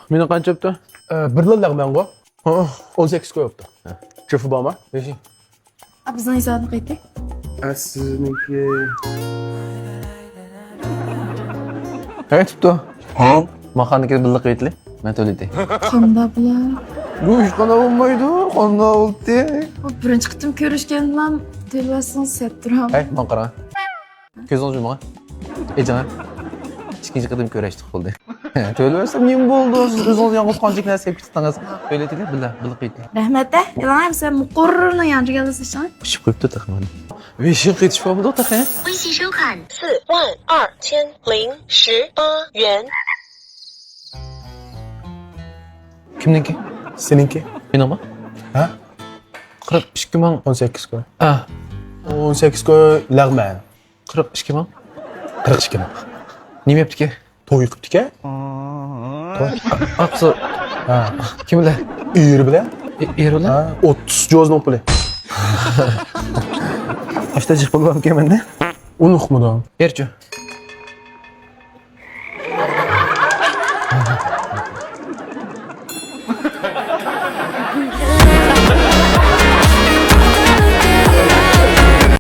Meni qancha yaptı? Bir lagman go. 18 koyuptu. Çöfü bama. Neşin? Bizning hesabni qaytdik. Sizniki. Evet tuttu. Ha? Makarnaki billa qaytli. Ben töledim. Qanda bular? Bu iş kana olmaydı. Kana oldu. Birinchi qitim ko'rishgandan televizyon set turam. Hey, man qara. Ko'zingiz yumma. Ejana. İkinci qadam ko'rashdik bo'ldi. Töleversem nima bo'ldi? Siz o'zingiz yolg'iz qanchalik narsa yeb chiqdingiz. O'ylaydilar, billa qaytli. Rahmat. Ilan sen muqarrarni yangiga olasisan. Pishib qo'yibdi taxmin. Beshi qaytish bo'ldi taxmin. 微信收看42018元。 Kimniki? Seninki? Menimi? Ha? 42 ming. 18 koy. Ah, 18 koy lagman. 42 ming. 42 ming. Nima yaptiki? To'y qilibdik-a? Aqsa. Ha. Kim bilan? Uyri bilan? Er bilan? Ha, 30 jozning puli. Qashta jiq bo'lib kelmanda? Unuqmidim. Erchu.